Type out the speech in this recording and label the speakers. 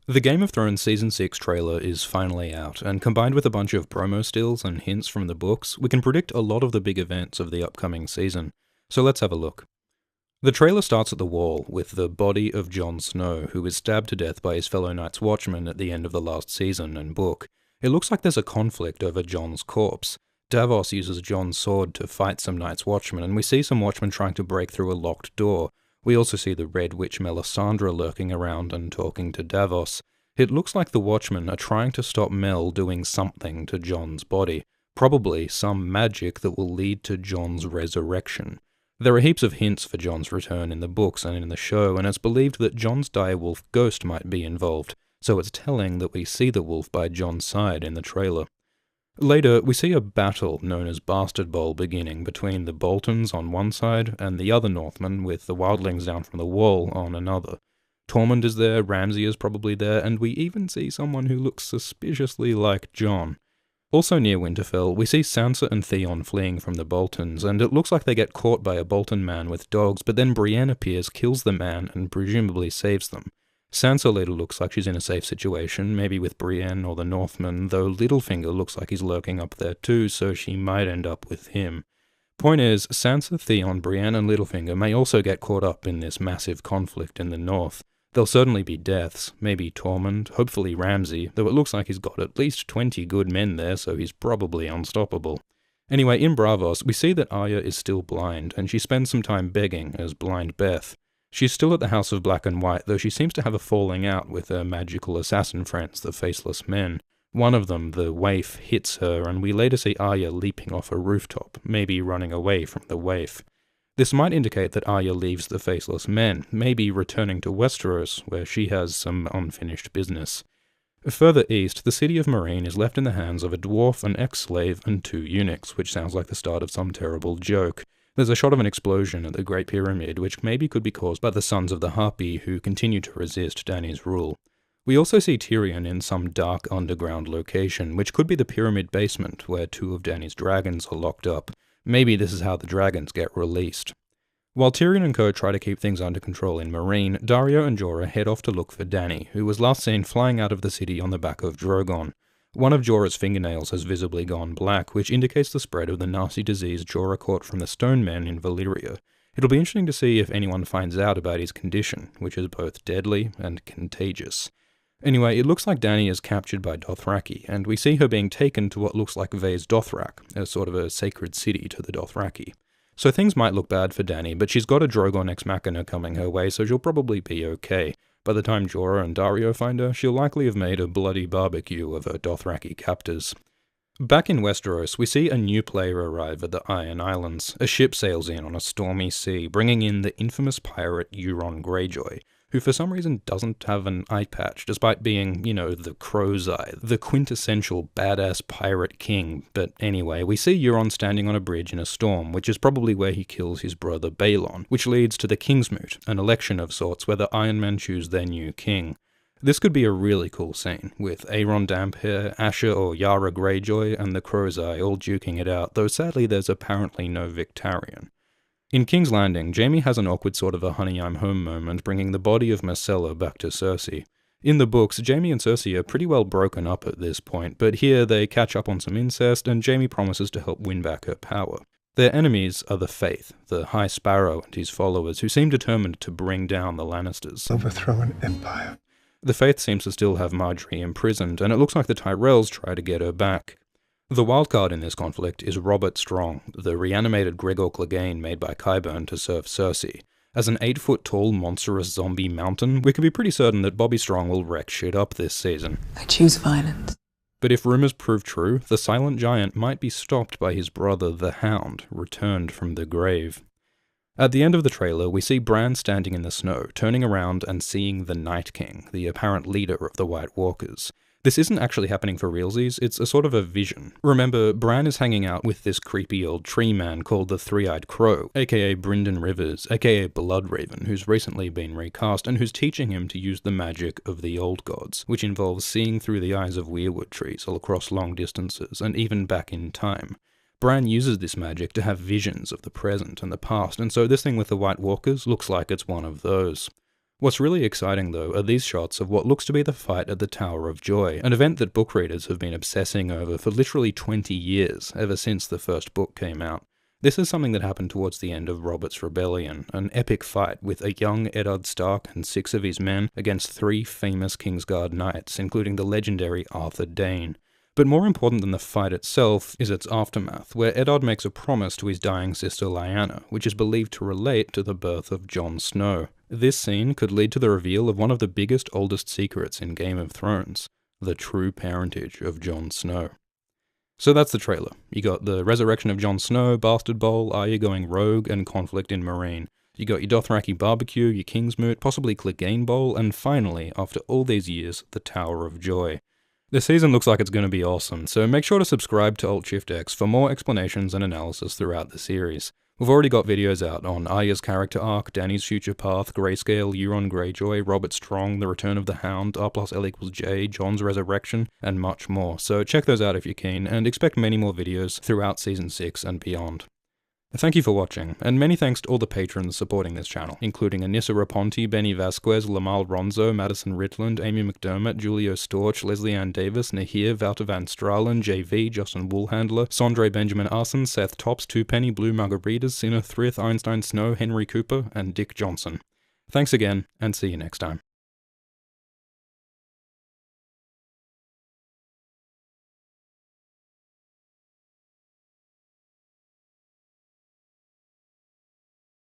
Speaker 1: The Game of Thrones Season 6 trailer is finally out, and combined with a bunch of promo stills and hints from the books, we can predict a lot of the big events of the upcoming season. So let's have a look. The trailer starts at the wall, with the body of Jon Snow, who is stabbed to death by his fellow Night's Watchman at the end of the last season and book. It looks like there's a conflict over Jon's corpse. Davos uses Jon's sword to fight some Night's Watchmen, and we see some Watchmen trying to break through a locked door. We also see the Red Witch Melisandre lurking around and talking to Davos. It looks like the Watchmen are trying to stop Mel doing something to Jon's body, probably some magic that will lead to Jon's resurrection. There are heaps of hints for Jon's return in the books and in the show, and it's believed that Jon's direwolf ghost might be involved, so it's telling that we see the wolf by Jon's side in the trailer. Later, we see a battle known as Bastard Bowl beginning between the Boltons on one side and the other Northmen, with the wildlings down from the wall on another. Tormund is there, Ramsay is probably there, and we even see someone who looks suspiciously like Jon. Also near Winterfell, we see Sansa and Theon fleeing from the Boltons, and it looks like they get caught by a Bolton man with dogs, but then Brienne appears, kills the man, and presumably saves them. Sansa later looks like she's in a safe situation, maybe with Brienne or the Northmen, though Littlefinger looks like he's lurking up there too, so she might end up with him. Point is, Sansa, Theon, Brienne, and Littlefinger may also get caught up in this massive conflict in the north. There'll certainly be deaths, maybe Tormund, hopefully Ramsay, though it looks like he's got at least 20 good men there, so he's probably unstoppable. Anyway, in Braavos, we see that Arya is still blind, and she spends some time begging as Blind Beth. She's still at the House of Black and White, though she seems to have a falling out with her magical assassin friends, the Faceless Men. One of them, the waif, hits her, and we later see Arya leaping off a rooftop, maybe running away from the waif. This might indicate that Arya leaves the Faceless Men, maybe returning to Westeros, where she has some unfinished business. Further east, the city of Meereen is left in the hands of a dwarf, an ex-slave, and 2 eunuchs, which sounds like the start of some terrible joke. There's a shot of an explosion at the Great Pyramid, which maybe could be caused by the Sons of the Harpy, who continue to resist Dany's rule. We also see Tyrion in some dark underground location, which could be the pyramid basement, where 2 of Dany's dragons are locked up. Maybe this is how the dragons get released. While Tyrion and co try to keep things under control in Meereen, Daario and Jorah head off to look for Dany, who was last seen flying out of the city on the back of Drogon. One of Jorah's fingernails has visibly gone black, which indicates the spread of the nasty disease Jorah caught from the Stone Men in Valyria. It'll be interesting to see if anyone finds out about his condition, which is both deadly and contagious. Anyway, it looks like Dany is captured by Dothraki, and we see her being taken to what looks like Vaes Dothrak, as sort of a sacred city to the Dothraki. So things might look bad for Dany, but she's got a Drogon Ex Machina coming her way, so she'll probably be okay. By the time Jorah and Daario find her, she'll likely have made a bloody barbecue of her Dothraki captors. Back in Westeros, we see a new player arrive at the Iron Islands. A ship sails in on a stormy sea, bringing in the infamous pirate Euron Greyjoy, who for some reason doesn't have an eye patch, despite being, the crow's eye, the quintessential badass pirate king. But anyway, we see Euron standing on a bridge in a storm, which is probably where he kills his brother Balon, which leads to the Kingsmoot, an election of sorts where the Iron Men choose their new king. This could be a really cool scene, with Aeron Damphair, Asher or Yara Greyjoy, and the crow's eye all duking it out, though sadly there's apparently no Victarion. In King's Landing, Jaime has an awkward sort of a honey I'm home moment, bringing the body of Myrcella back to Cersei. In the books, Jaime and Cersei are pretty well broken up at this point, but here they catch up on some incest, and Jaime promises to help win back her power. Their enemies are the Faith, the High Sparrow and his followers, who seem determined to bring down the Lannisters.
Speaker 2: Overthrow an empire.
Speaker 1: The Faith seems to still have Margaery imprisoned, and it looks like the Tyrells try to get her back. The wildcard in this conflict is Robert Strong, the reanimated Gregor Clegane made by Qyburn to serve Cersei. As an 8-foot-tall monstrous zombie mountain, we can be pretty certain that Bobby Strong will wreck shit up this season.
Speaker 3: I choose violence.
Speaker 1: But if rumours prove true, the silent giant might be stopped by his brother the Hound, returned from the grave. At the end of the trailer, we see Bran standing in the snow, turning around and seeing the Night King, the apparent leader of the White Walkers. This isn't actually happening for realsies, it's a sort of a vision. Remember, Bran is hanging out with this creepy old tree man called the Three-Eyed Crow, aka Brynden Rivers, aka Bloodraven, who's recently been recast, and who's teaching him to use the magic of the Old Gods, which involves seeing through the eyes of weirwood trees all across long distances, and even back in time. Bran uses this magic to have visions of the present and the past, and so this thing with the White Walkers looks like it's one of those. What's really exciting though are these shots of what looks to be the fight at the Tower of Joy, an event that book readers have been obsessing over for literally 20 years, ever since the first book came out. This is something that happened towards the end of Robert's Rebellion, an epic fight with a young Eddard Stark and 6 of his men against 3 famous Kingsguard knights, including the legendary Arthur Dane. But more important than the fight itself is its aftermath, where Eddard makes a promise to his dying sister Lyanna, which is believed to relate to the birth of Jon Snow. This scene could lead to the reveal of one of the biggest, oldest secrets in Game of Thrones, the true parentage of Jon Snow. So that's the trailer. You got the resurrection of Jon Snow, Bastard Bowl, Arya going rogue, and conflict in Meereen. You got your Dothraki barbecue, your Kingsmoot, possibly Clegane Bowl, and finally, after all these years, the Tower of Joy. This season looks like it's going to be awesome, so make sure to subscribe to Alt-Shift-X for more explanations and analysis throughout the series. We've already got videos out on Arya's character arc, Dany's future path, Grayscale, Euron Greyjoy, Robert Strong, the return of the Hound, R+L=J, Jon's resurrection, and much more, so check those out if you're keen, and expect many more videos throughout Season 6 and beyond. Thank you for watching, and many thanks to all the patrons supporting this channel, including Anissa Raponte, Benny Vasquez, Lamal Ronzo, Madison Ritland, Amy McDermott, Julio Storch, Leslie Ann Davis, Nahir, Wouter van Stralen, JV, Justin Woolhandler, Sondre Benjamin Arson, Seth Tops, Twopenny, Blue Margaritas, Sinner Thrith, Einstein Snow, Henry Cooper, and Dick Johnson. Thanks again, and see you next time.